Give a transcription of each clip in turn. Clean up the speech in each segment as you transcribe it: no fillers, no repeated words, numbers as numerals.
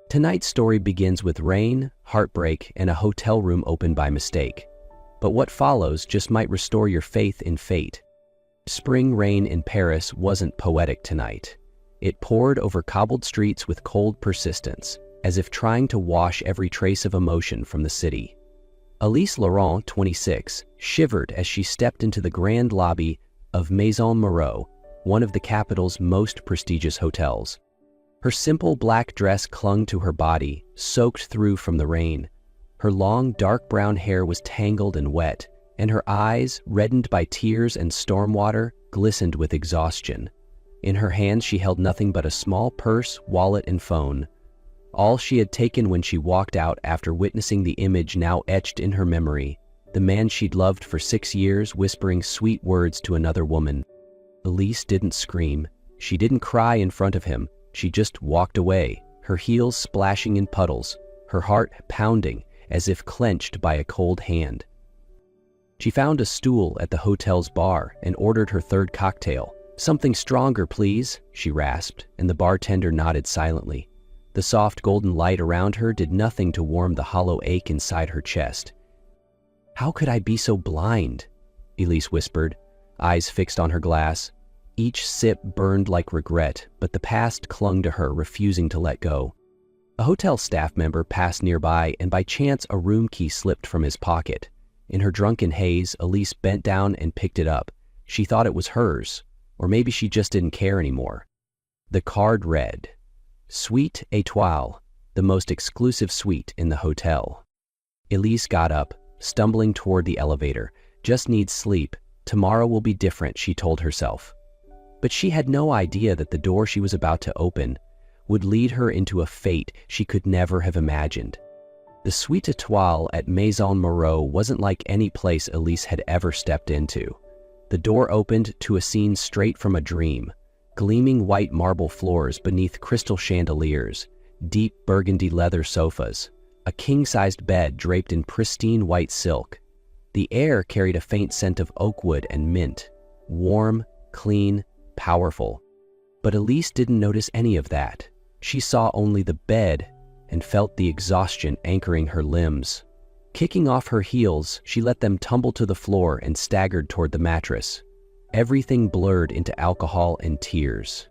Tonight's story begins with rain, heartbreak, and a hotel room opened by mistake. But what follows just might restore your faith in fate. Spring rain in Paris wasn't poetic tonight. It poured over cobbled streets with cold persistence, as if trying to wash every trace of emotion from the city. Elise Laurent, 26, shivered as she stepped into the grand lobby of Maison Moreau, one of the capital's most prestigious hotels. Her simple black dress clung to her body, soaked through from the rain. Her long, dark brown hair was tangled and wet, and her eyes, reddened by tears and storm water, glistened with exhaustion. In her hands she held nothing but a small purse, wallet, and phone. All she had taken when she walked out after witnessing the image now etched in her memory, the man she'd loved for 6 years whispering sweet words to another woman. Elise didn't scream. She didn't cry in front of him. She just walked away, her heels splashing in puddles, her heart pounding as if clenched by a cold hand. She found a stool at the hotel's bar and ordered her third cocktail. "Something stronger, please," she rasped, and the bartender nodded silently. The soft golden light around her did nothing to warm the hollow ache inside her chest. "How could I be so blind?" Elise whispered, eyes fixed on her glass. Each sip burned like regret, but the past clung to her, refusing to let go. A hotel staff member passed nearby, and by chance a room key slipped from his pocket. In her drunken haze, Elise bent down and picked it up. She thought it was hers, or maybe she just didn't care anymore. The card read, "Suite Étoile, the most exclusive suite in the hotel." Elise got up, stumbling toward the elevator. "Just needs sleep. Tomorrow will be different," she told herself. But she had no idea that the door she was about to open would lead her into a fate she could never have imagined. The Suite Étoile at Maison Moreau wasn't like any place Elise had ever stepped into. The door opened to a scene straight from a dream. Gleaming white marble floors beneath crystal chandeliers, deep burgundy leather sofas, a king-sized bed draped in pristine white silk. The air carried a faint scent of oak wood and mint, warm, clean, powerful. But Elise didn't notice any of that. She saw only the bed and felt the exhaustion anchoring her limbs. Kicking off her heels, she let them tumble to the floor and staggered toward the mattress. Everything blurred into alcohol and tears.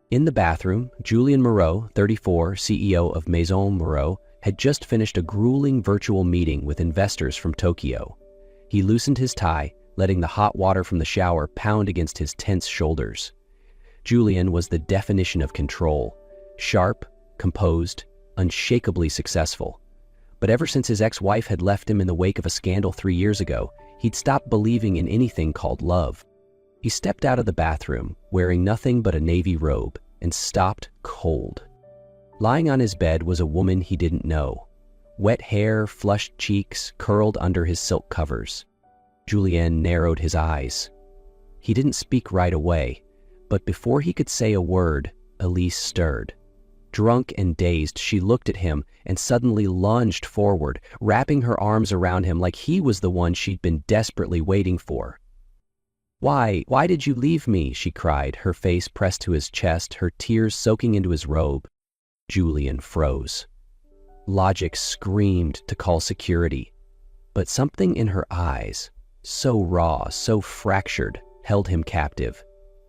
In the bathroom, Julien Moreau, 34, CEO of Maison Moreau, had just finished a grueling virtual meeting with investors from Tokyo. He loosened his tie, letting the hot water from the shower pound against his tense shoulders. Julien was the definition of control, sharp, composed, unshakably successful. But ever since his ex-wife had left him in the wake of a scandal 3 years ago, he'd stopped believing in anything called love. He stepped out of the bathroom, wearing nothing but a navy robe, and stopped cold. Lying on his bed was a woman he didn't know. Wet hair, flushed cheeks, curled under his silk covers. Julien narrowed his eyes. He didn't speak right away, but before he could say a word, Elise stirred. Drunk and dazed, she looked at him and suddenly lunged forward, wrapping her arms around him like he was the one she'd been desperately waiting for. Why did you leave me?" she cried, her face pressed to his chest, her tears soaking into his robe. Julien froze. Logic screamed to call security, but something in her eyes, so raw, so fractured, held him captive,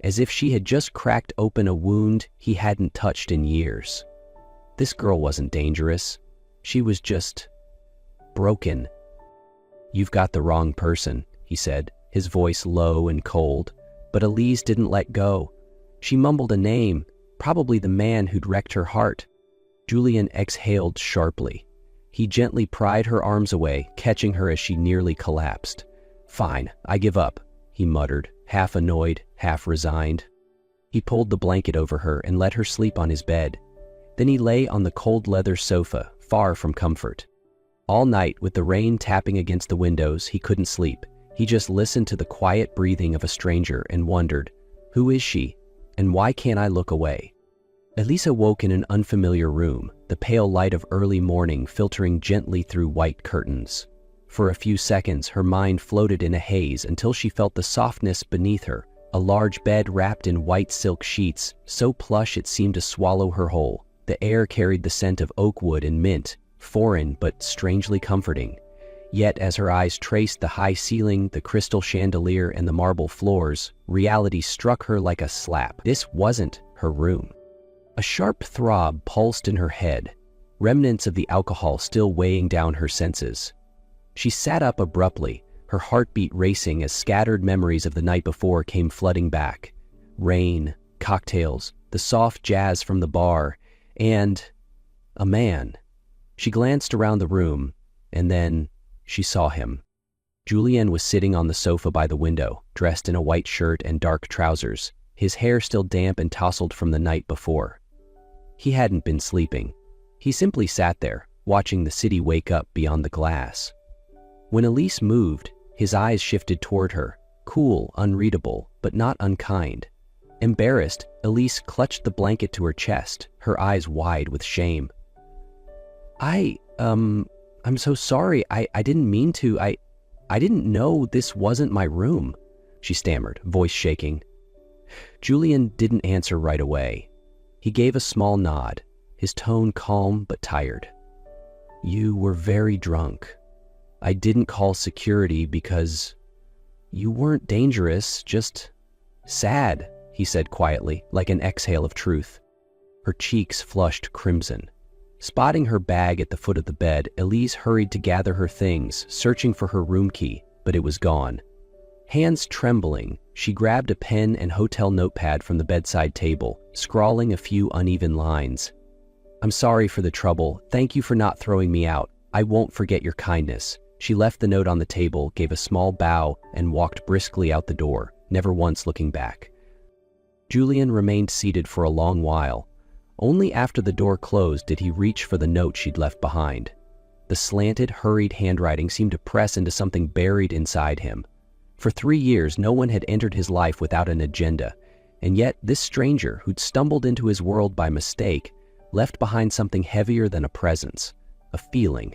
as if she had just cracked open a wound he hadn't touched in years. This girl wasn't dangerous. She was just broken. "You've got the wrong person," he said, his voice low and cold, but Elise didn't let go. She mumbled a name, probably the man who'd wrecked her heart. Julien exhaled sharply. He gently pried her arms away, catching her as she nearly collapsed. "Fine, I give up," he muttered, half annoyed, half resigned. He pulled the blanket over her and let her sleep on his bed. Then he lay on the cold leather sofa, far from comfort. All night, with the rain tapping against the windows, he couldn't sleep. He just listened to the quiet breathing of a stranger and wondered, who is she, and why can't I look away? Elise woke in an unfamiliar room, the pale light of early morning filtering gently through white curtains. For a few seconds, her mind floated in a haze until she felt the softness beneath her, a large bed wrapped in white silk sheets, so plush it seemed to swallow her whole. The air carried the scent of oak wood and mint, foreign but strangely comforting. Yet as her eyes traced the high ceiling, the crystal chandelier, and the marble floors, reality struck her like a slap. This wasn't her room. A sharp throb pulsed in her head, remnants of the alcohol still weighing down her senses. She sat up abruptly, her heartbeat racing as scattered memories of the night before came flooding back. Rain, cocktails, the soft jazz from the bar, and a man. She glanced around the room, and then she saw him. Julien was sitting on the sofa by the window, dressed in a white shirt and dark trousers, his hair still damp and tousled from the night before. He hadn't been sleeping. He simply sat there, watching the city wake up beyond the glass. When Elise moved, his eyes shifted toward her, cool, unreadable, but not unkind. Embarrassed, Elise clutched the blanket to her chest, her eyes wide with shame. I'm so sorry. I didn't mean to. I didn't know this wasn't my room, she stammered, voice shaking. Julien didn't answer right away. He gave a small nod, his tone calm but tired. You were very drunk. I didn't call security because you weren't dangerous, just sad, he said quietly, like an exhale of truth. Her cheeks flushed crimson. Spotting her bag at the foot of the bed, Elise hurried to gather her things, searching for her room key, but it was gone. Hands trembling, she grabbed a pen and hotel notepad from the bedside table, scrawling a few uneven lines. I'm sorry for the trouble. Thank you for not throwing me out. I won't forget your kindness. She left the note on the table, gave a small bow, and walked briskly out the door, never once looking back. Julien remained seated for a long while. Only after the door closed did he reach for the note she'd left behind. The slanted, hurried handwriting seemed to press into something buried inside him. For 3 years, no one had entered his life without an agenda, and yet this stranger who'd stumbled into his world by mistake left behind something heavier than a presence, a feeling.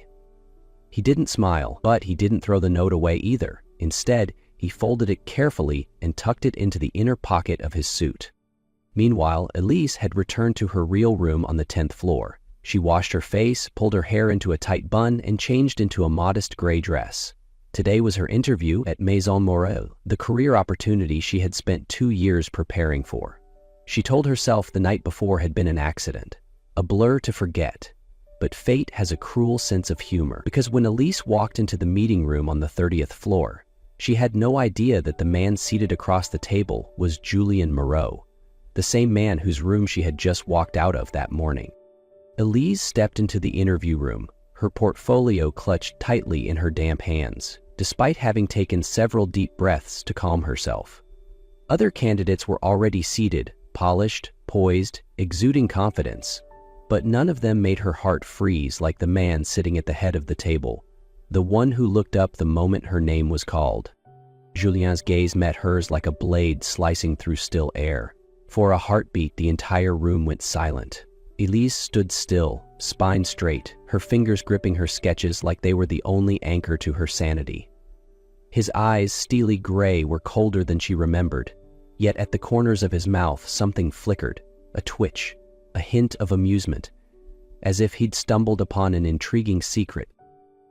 He didn't smile, but he didn't throw the note away either. Instead, he folded it carefully and tucked it into the inner pocket of his suit. Meanwhile, Elise had returned to her real room on the 10th floor. She washed her face, pulled her hair into a tight bun, and changed into a modest gray dress. Today was her interview at Maison Morel, the career opportunity she had spent 2 years preparing for. She told herself the night before had been an accident, a blur to forget. But fate has a cruel sense of humor, because when Elise walked into the meeting room on the 30th floor, she had no idea that the man seated across the table was Julien Moreau, the same man whose room she had just walked out of that morning. Elise stepped into the interview room, her portfolio clutched tightly in her damp hands, despite having taken several deep breaths to calm herself. Other candidates were already seated, polished, poised, exuding confidence, but none of them made her heart freeze like the man sitting at the head of the table, the one who looked up the moment her name was called. Julien's gaze met hers like a blade slicing through still air. For a heartbeat, the entire room went silent. Elise stood still, spine straight, her fingers gripping her sketches like they were the only anchor to her sanity. His eyes, steely gray, were colder than she remembered, yet at the corners of his mouth something flickered, a twitch, a hint of amusement, as if he'd stumbled upon an intriguing secret.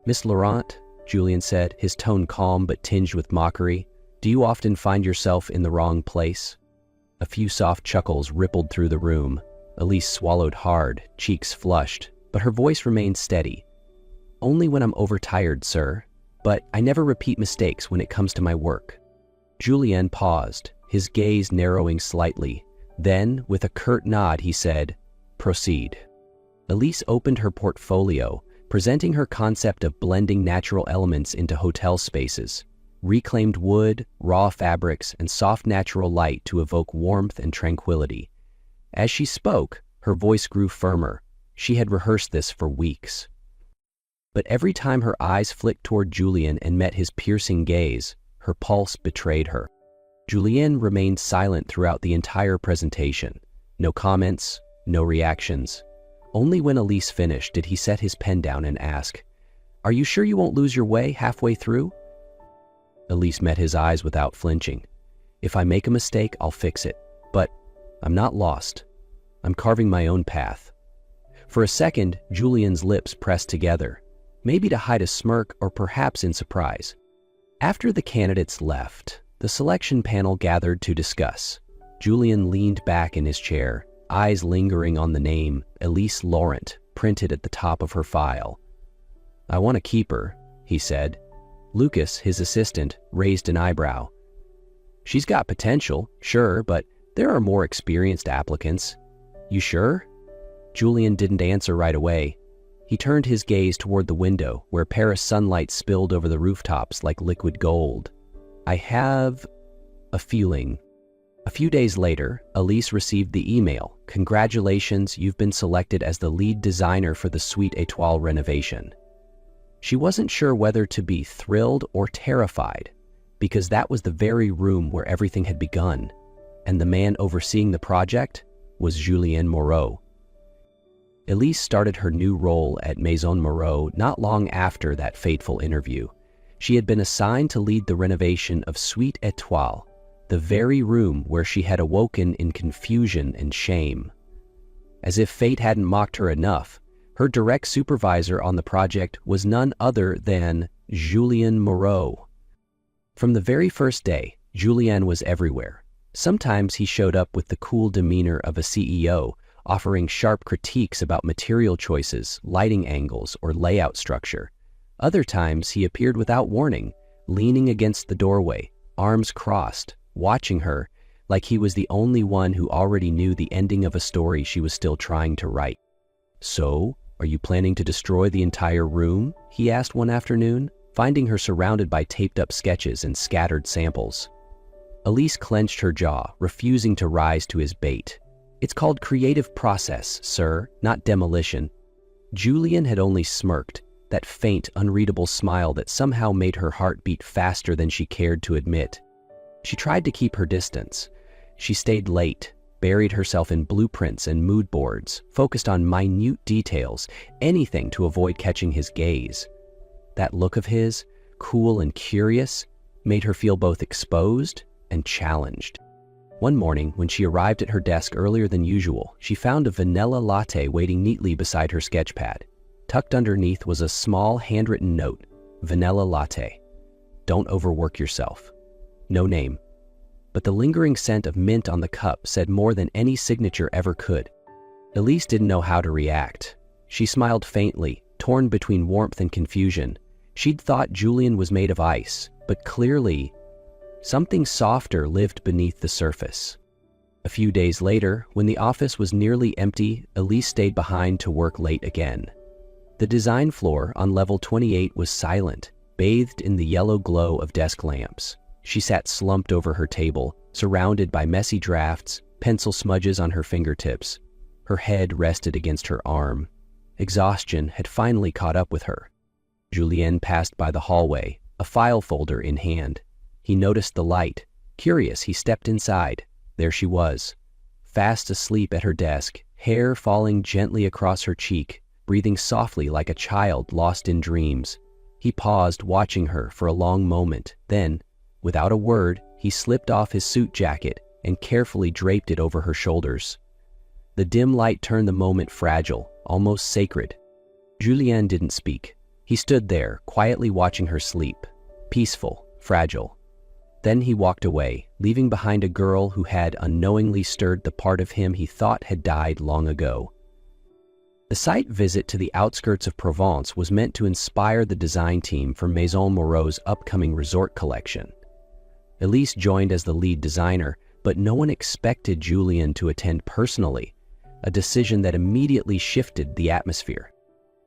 Miss Laurent, Julien said, his tone calm but tinged with mockery, do you often find yourself in the wrong place? A few soft chuckles rippled through the room. Elise swallowed hard, cheeks flushed, but her voice remained steady. Only when I'm overtired, sir, but I never repeat mistakes when it comes to my work. Julien paused, his gaze narrowing slightly. Then, with a curt nod, he said, proceed. Elise opened her portfolio, presenting her concept of blending natural elements into hotel spaces. Reclaimed wood, raw fabrics, and soft natural light to evoke warmth and tranquility. As she spoke, her voice grew firmer. She had rehearsed this for weeks. But every time her eyes flicked toward Julien and met his piercing gaze, her pulse betrayed her. Julien remained silent throughout the entire presentation. No comments, no reactions. Only when Elise finished did he set his pen down and ask, "Are you sure you won't lose your way halfway through?" Elise met his eyes without flinching. If I make a mistake, I'll fix it. But I'm not lost. I'm carving my own path. For a second, Julian's lips pressed together, maybe to hide a smirk or perhaps in surprise. After the candidates left, the selection panel gathered to discuss. Julian leaned back in his chair, eyes lingering on the name Elise Laurent printed at the top of her file. "I want to keep her," he said. Lucas, his assistant, raised an eyebrow. "She's got potential, sure, but there are more experienced applicants." "You sure?" Julian didn't answer right away. He turned his gaze toward the window, where Paris sunlight spilled over the rooftops like liquid gold. "I have a feeling." A few days later, Elise received the email, "Congratulations, you've been selected as the lead designer for the Suite Étoile renovation." She wasn't sure whether to be thrilled or terrified, because that was the very room where everything had begun, and the man overseeing the project was Julien Moreau. Elise started her new role at Maison Moreau not long after that fateful interview. She had been assigned to lead the renovation of Suite Étoile, the very room where she had awoken in confusion and shame. As if fate hadn't mocked her enough, her direct supervisor on the project was none other than Julien Moreau. From the very first day, Julien was everywhere. Sometimes he showed up with the cool demeanor of a CEO, offering sharp critiques about material choices, lighting angles, or layout structure. Other times he appeared without warning, leaning against the doorway, arms crossed, watching her like he was the only one who already knew the ending of a story she was still trying to write. "So, are you planning to destroy the entire room?" he asked one afternoon, finding her surrounded by taped-up sketches and scattered samples. Elise clenched her jaw, refusing to rise to his bait. "It's called creative process, sir, not demolition." Julien had only smirked, that faint, unreadable smile that somehow made her heart beat faster than she cared to admit. She tried to keep her distance. She stayed late, buried herself in blueprints and mood boards, focused on minute details, anything to avoid catching his gaze. That look of his, cool and curious, made her feel both exposed and challenged. One morning, when she arrived at her desk earlier than usual, she found a vanilla latte waiting neatly beside her sketchpad. Tucked underneath was a small handwritten note, "Vanilla latte. Don't overwork yourself." No name. But the lingering scent of mint on the cup said more than any signature ever could. Elise didn't know how to react. She smiled faintly, torn between warmth and confusion. She'd thought Julien was made of ice, but clearly, something softer lived beneath the surface. A few days later, when the office was nearly empty, Elise stayed behind to work late again. The design floor on level 28 was silent, bathed in the yellow glow of desk lamps. She sat slumped over her table, surrounded by messy drafts, pencil smudges on her fingertips. Her head rested against her arm. Exhaustion had finally caught up with her. Julien passed by the hallway, a file folder in hand. He noticed the light. Curious, he stepped inside. There she was, fast asleep at her desk, hair falling gently across her cheek, breathing softly like a child lost in dreams. He paused, watching her for a long moment. Then, without a word, he slipped off his suit jacket and carefully draped it over her shoulders. The dim light turned the moment fragile, almost sacred. Julien didn't speak. He stood there, quietly watching her sleep, peaceful, fragile. Then he walked away, leaving behind a girl who had unknowingly stirred the part of him he thought had died long ago. The site visit to the outskirts of Provence was meant to inspire the design team for Maison Moreau's upcoming resort collection. Elise joined as the lead designer, but no one expected Julien to attend personally, a decision that immediately shifted the atmosphere.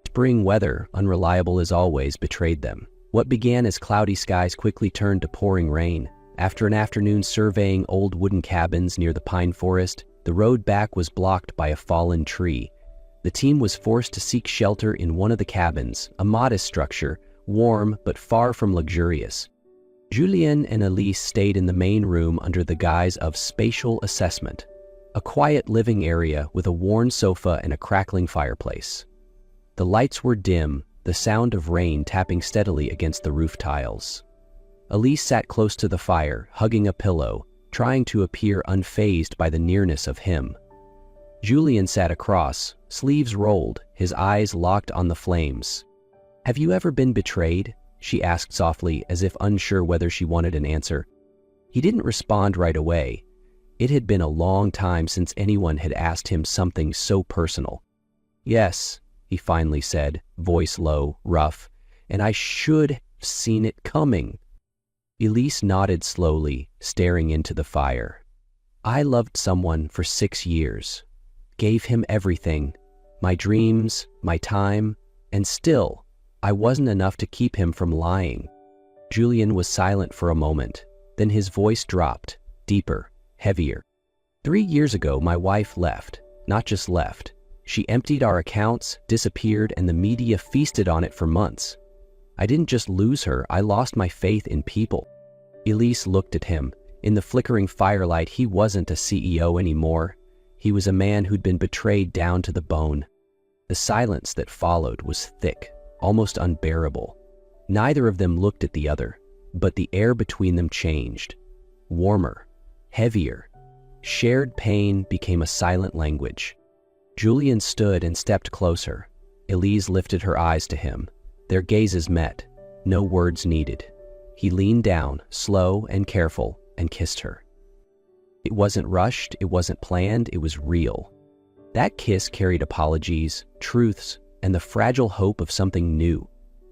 Spring weather, unreliable as always, betrayed them. What began as cloudy skies quickly turned to pouring rain. After an afternoon surveying old wooden cabins near the pine forest, the road back was blocked by a fallen tree. The team was forced to seek shelter in one of the cabins, a modest structure, warm but far from luxurious. Julien and Elise stayed in the main room under the guise of spatial assessment, a quiet living area with a worn sofa and a crackling fireplace. The lights were dim, the sound of rain tapping steadily against the roof tiles. Elise sat close to the fire, hugging a pillow, trying to appear unfazed by the nearness of him. Julien sat across, sleeves rolled, his eyes locked on the flames. "Have you ever been betrayed?" she asked softly, as if unsure whether she wanted an answer. He didn't respond right away. It had been a long time since anyone had asked him something so personal. "Yes," he finally said, voice low, rough, "and I should have seen it coming." Elise nodded slowly, staring into the fire. "I loved someone for 6 years. Gave him everything, my dreams, my time, and still, I wasn't enough to keep him from lying." Julian was silent for a moment. Then his voice dropped, deeper, heavier. 3 years ago, my wife left. Not just left. She emptied our accounts, disappeared, and the media feasted on it for months. I didn't just lose her, I lost my faith in people. Elise looked at him. In the flickering firelight, he wasn't a CEO anymore. He was a man who'd been betrayed down to the bone. The silence that followed was thick, almost unbearable. Neither of them looked at the other, but the air between them changed. Warmer, heavier. Shared pain became a silent language. Julian stood and stepped closer. Elise lifted her eyes to him. Their gazes met, no words needed. He leaned down, slow and careful, and kissed her. It wasn't rushed, it wasn't planned, it was real. That kiss carried apologies, truths, and the fragile hope of something new.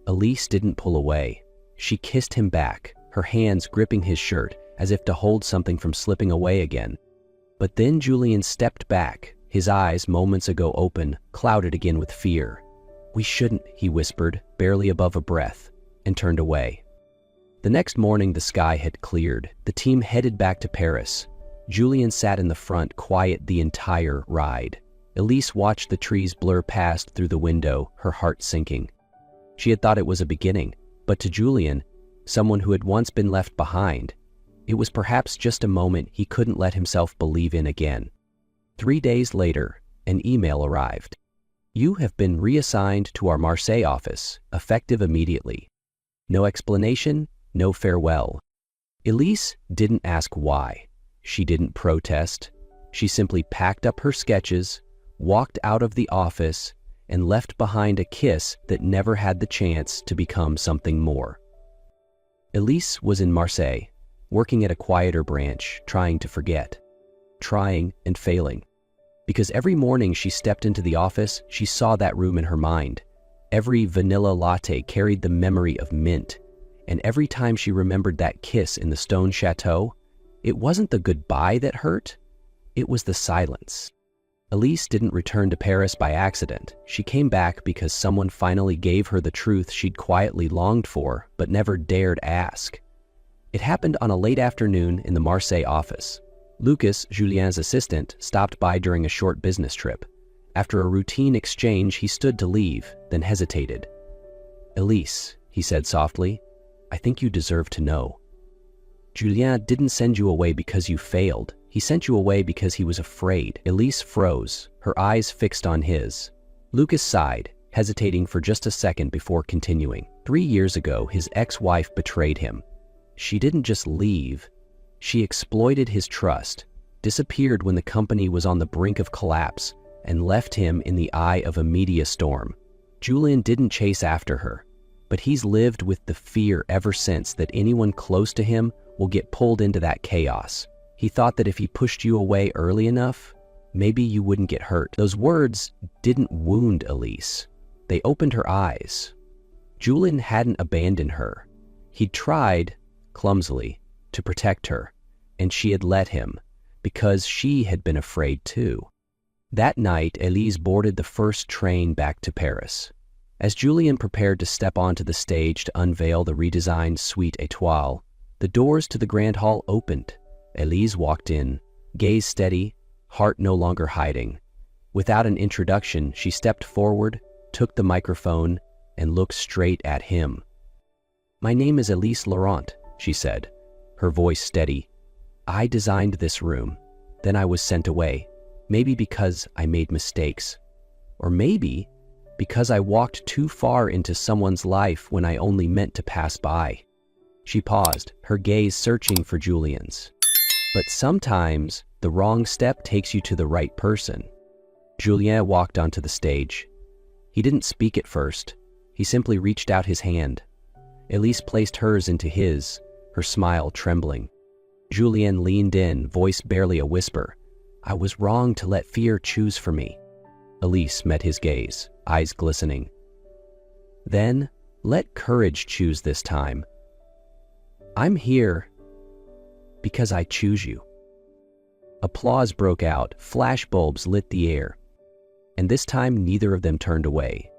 Elise didn't pull away. She kissed him back, her hands gripping his shirt as if to hold something from slipping away again. But then Julian stepped back, his eyes, moments ago open, clouded again with fear. "We shouldn't," he whispered, barely above a breath, and turned away. The next morning the sky had cleared. The team headed back to Paris. Julian sat in the front, quiet the entire ride. Elise watched the trees blur past through the window, her heart sinking. She had thought it was a beginning, but to Julian, someone who had once been left behind, it was perhaps just a moment he couldn't let himself believe in again. 3 days later, an email arrived. "You have been reassigned to our Marseille office, effective immediately." No explanation, no farewell. Elise didn't ask why. She didn't protest. She simply packed up her sketches, walked out of the office, and left behind a kiss that never had the chance to become something more. Elise was in Marseille, working at a quieter branch, trying to forget. Trying and failing. Because every morning she stepped into the office, she saw that room in her mind. Every vanilla latte carried the memory of mint, and every time she remembered that kiss in the stone chateau, it wasn't the goodbye that hurt, it was the silence. Elise didn't return to Paris by accident. She came back because someone finally gave her the truth she'd quietly longed for, but never dared ask. It happened on a late afternoon in the Marseille office. Lucas, Julien's assistant, stopped by during a short business trip. After a routine exchange, he stood to leave, then hesitated. "Elise," he said softly, "I think you deserve to know. Julien didn't send you away because you failed. He sent you away because he was afraid." Elise froze, her eyes fixed on his. Lucas sighed, hesitating for just a second before continuing. 3 years ago, his ex-wife betrayed him. She didn't just leave. She exploited his trust, disappeared when the company was on the brink of collapse, and left him in the eye of a media storm. Julian didn't chase after her, but he's lived with the fear ever since that anyone close to him will get pulled into that chaos. He thought that if he pushed you away early enough, maybe you wouldn't get hurt. Those words didn't wound Elise. They opened her eyes. Julian hadn't abandoned her. He'd tried, clumsily, to protect her, and she had let him, because she had been afraid too. That night, Elise boarded the first train back to Paris. As Julian prepared to step onto the stage to unveil the redesigned Suite Étoile, the doors to the Grand Hall opened. Elise walked in, gaze steady, heart no longer hiding. Without an introduction, she stepped forward, took the microphone, and looked straight at him. "My name is Elise Laurent," she said, her voice steady. "I designed this room. Then I was sent away. Maybe because I made mistakes. Or maybe because I walked too far into someone's life when I only meant to pass by." She paused, her gaze searching for Julian's. "But sometimes the wrong step takes you to the right person." Julien walked onto the stage. He didn't speak at first. He simply reached out his hand. Elise placed hers into his, her smile trembling. Julien leaned in, voice barely a whisper. "I was wrong to let fear choose for me." Elise met his gaze, eyes glistening. "Then, let courage choose this time. I'm here because I choose you." Applause broke out, flashbulbs lit the air. And this time neither of them turned away.